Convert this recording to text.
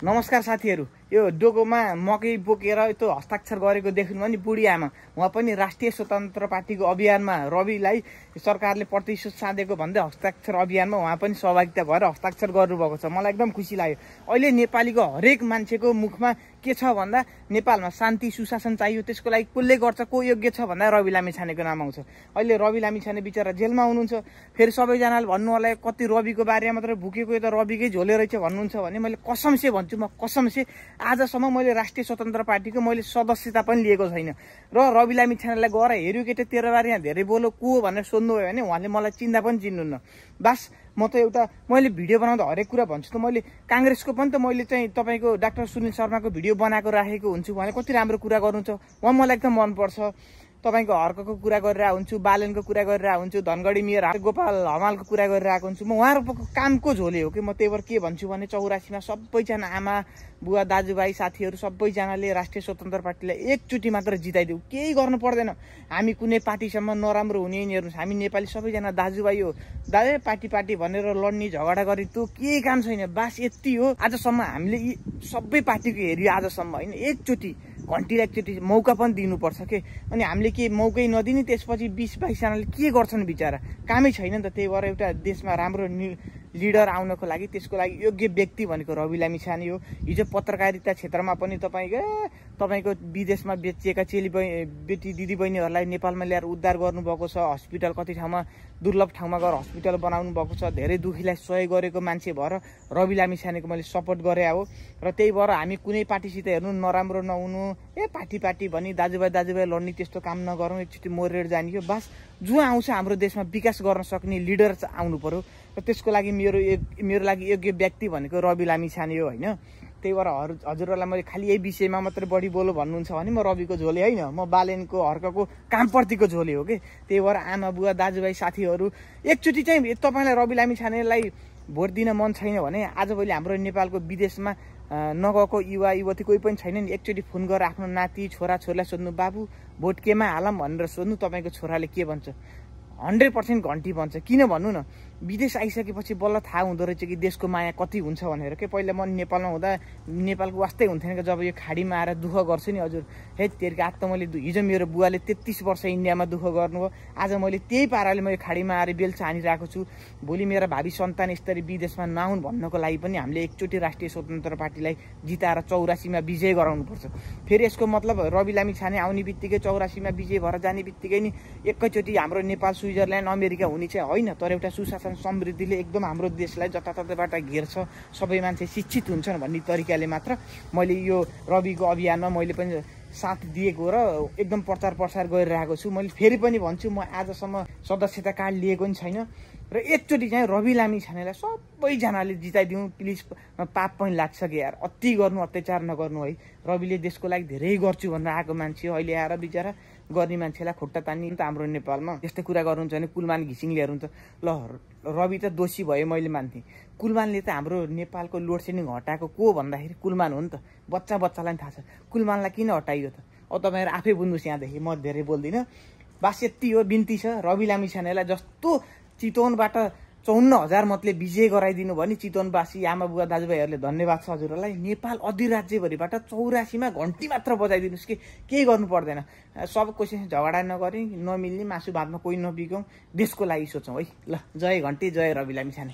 नमस्कार साथीहरु, यो डोकोमा मकै बोकेर त्यो हस्ताक्षर गरेको देख्नु नि बुढी आमा। उहाँ पनि राष्ट्रिय स्वतन्त्र पार्टीको अभियानमा रविलाई सरकारले प्रतिशोध साधेको भन्दै हस्ताक्षर अभियानमा उहाँ पनि सहभागिता भएर हस्ताक्षर गर्नुभएको छ। मलाई एकदम खुसी लाग्यो। अहिले नेपालीको हरेक मान्छेको मुखमा के छ भन्दा नेपालमा शान्ति सुशासन चाहियो, त्यसको लागि कसले गर्छ, को योग्य छ भन्दा रवि लामिछानेको नाम आउँछ। अहिले रवि लामिछाने बिचरा जेलमा हुनुहुन्छ। फेरि सबैजनाले भन्नु होला कति रविको बारेमा मात्र भुकेको, यो त रविकै झोले रहेछ भन्नुहुन्छ भने मैले कसमसे भन्छु, म कसमसे आजसम्म मैले राष्ट्रिय स्वतन्त्र पार्टीको मैले सदस्यता पनि लिएको छैन। र रवि लामिछानेलाई गएर हेर्यो केटे तेरो बारे यहाँ धेरै बोलो को भनेर सोध्नु भयो भने उहाँले मलाई चिन्दा पनि चिन्नुहुन्न। बस म त एउटा मैले भिडियो बनाउँदा हरेक कुरा भन्छु त। मैले कांग्रेसको पनि त मैले चाहिँ तपाईको डाक्टर सुनिल शर्माको भिडियो बनाएको राखेको हुन्छु। उहाँले कति राम्रो कुरा गर्नुहुन्छ, उहाँ मलाई एकदम मनपर्छ। तपाईको हर्कको कुरा गरिरहेको हुन्छु, बालनको कुरा गरिरहेको हुन्छु, धनगढी मेयर गोपाल हमालको कुरा गरिरहेको हुन्छु। म उहाँहरूको कामको झोले हो कि म त्यही भएर के भन्छु भने 84मा सबैजना आमा बुवा दाजुभाइ साथीहरू सबैजनाले राष्ट्रिय स्वतन्त्र पार्टीलाई एकचोटि मात्र जिताइदेऊ। केही गर्नु पर्दैन। हामी कुनै पार्टीसम्म नराम्रो हुने हेर्नुस्, हामी नेपाली सबैजना दाजुभाइ हो। दाजु पार्टी भनेर लड्ने झगडा गर्ने त्यो केही काम छैन। बास यति हो। आजसम्म हामीले यी सबै पार्टीको हेरियो आजसम्म हैन, एकचोटि घन्टीलाई एकचोटि मौका पनि दिनुपर्छ के। अनि हामीले के मौकै नदिने त्यसपछि 20-22 जनाले के गर्छन् बिचारा, कामै छैन नि त। त्यही भएर एउटा देशमा राम्रो लिडर आउनको लागि त्यसको लागि योग्य व्यक्ति भनेको रवि लामिछाने हो। हिजो पत्रकारिता क्षेत्रमा पनि तपाईको विदेशमा बेचिएका बेटी दिदी बहिनीहरूलाई नेपालमा ल्याएर उद्धार गर्नुभएको छ। हस्पिटल कति ठाउँमा दुर्लभ ठाउँमा गएर हस्पिटल बनाउनु भएको छ। धेरै दुखीलाई सहयोग गरेको मान्छे भएर रवि लामिछानेको मैले सपोर्ट गरे हो। र त्यही भएर हामी कुनै पार्टीसित हेर्नु नराम्रो नहुनु, पार्टी भनी दाजुभाइ लड्ने त्यस्तो काम नगरौँ। एकचोटि मोरेर जाने हो। बस जो आउँछ हाम्रो देशमा विकास गर्न सक्ने लिडर आउनु पर्यो। र त्यसको लागि मेरो लागि योग्य व्यक्ति भनेको रवि लामिछाने हो हैन। त्यही भएर हजुरहरूलाई मैले खालि यही विषयमा मात्रै बढी बोलो भन्नुहुन्छ भने म रविको झोले होइन, म बालेनको हर्कको कामप्रतिको झोले हो कि। त्यही भएर आमा बुवा दाजुभाइ साथीहरू एकचोटि चाहिँ तपाईलाई रवि लामिछानेलाई भोट दिन मन छैन भने आजभोलि हाम्रो नेपालको विदेशमा नगएको युवा युवती कोही पनि छैन नि, एकचोटि फोन गरेर आफ्नो नाति छोरा छोरीलाई सोध्नु, बाबु भोट केमा हालम भनेर सोध्नु। तपाईँको छोराले के भन्छ? 100% घन्टी भन्छ। किन भन्नु न, विदेश आइसकेपछि बल्ल थाहा हुँदो रहेछ कि देशको माया कति हुन्छ भनेर के। पहिला म नेपालमा हुँदा नेपालको वास्तै हुन्थेन कि जब यो खाडीमा आएर दुःख गर्छु नि हजुर, हे तेरिका आज त मैले हिजो मेरो बुवाले 33 वर्ष इन्डियामा दुःख गर्नुभयो, आज मैले त्यही पाराले मैले खाडीमा आएर बेल्चा हानिरहेको छु। भोलि मेरा भावी सन्तान यसरी विदेशमा नआउन् भन्नको लागि पनि हामीले एकचोटि राष्ट्रिय स्वतन्त्र पार्टीलाई जिताएर 84मा विजय गराउनुपर्छ। फेरि यसको मतलब रवि लामिछाने आउने बित्तिकै 84मा विजय भएर जाने बित्तिकै नि एकैचोटि हाम्रो नेपाल स्विजरल्यान्ड अमेरिका हुने चाहिँ होइन। तर एउटा सुशासन समृद्धिले एकदम हाम्रो देशलाई जताततैबाट घेर्छ, सबै मान्छे शिक्षित हुन्छन् भन्ने तरिकाले मात्र मैले यो रविको अभियानमा मैले पनि साथ दिएको र एकदम प्रचार प्रसार गरिरहेको छु। मैले फेरि पनि भन्छु, म आजसम्म सदस्यता कार्ड लिएको पनि छैन। र एकचोटि चाहिँ रवि लामिछानेलाई सबैजनाले जिताइदिउँ प्लिज। पाप पनि लाग्छ कि यार, अति गर्नु अत्याचार नगर्नु है। रविले देशको लागि धेरै गर्छु भनेर आएको मान्छे हो। अहिले आएर बिचरा गर्ने मान्छेलाई खुट्टा तान्ने त हाम्रो नेपालमा त्यस्तै कुरा गर्नुहुन्छ भने कुलमान घिसिङ ल्याएर हुन्छ। ल रवि त दोषी भयो मैले मान्थेँ। कुलमानले त हाम्रो नेपालको लोड सेडिङ हटाएको को भन्दाखेरि कुलमान हो नि त। बच्चालाई पनि थाहा छ कुलमानलाई किन हटाइयो त। अब तपाईँहरू आफै बुझ्नुहोस् यहाँदेखि, म धेरै बोल्दिनँ। बास यति हो, बिन्ती छ रवि लामिछानेलाई जस्तो चितवनबाट 54,000 मतले विजय गराइदिनु भयो नि चितवनवासी आमा बुवा दाजुभाइहरूले, धन्यवाद छ हजुरहरूलाई। नेपाल अधिराज्यभरिबाट 84मा घन्टी मात्र बजाइदिनुहोस् कि केही गर्नु पर्दैन। सब कोसिस झगडा नगरी नमिल्ने मासु भातमा कोही नबिगाउँ, देशको लागि सोचौँ है। ल जय घन्टी, जय रवि लामिछाने।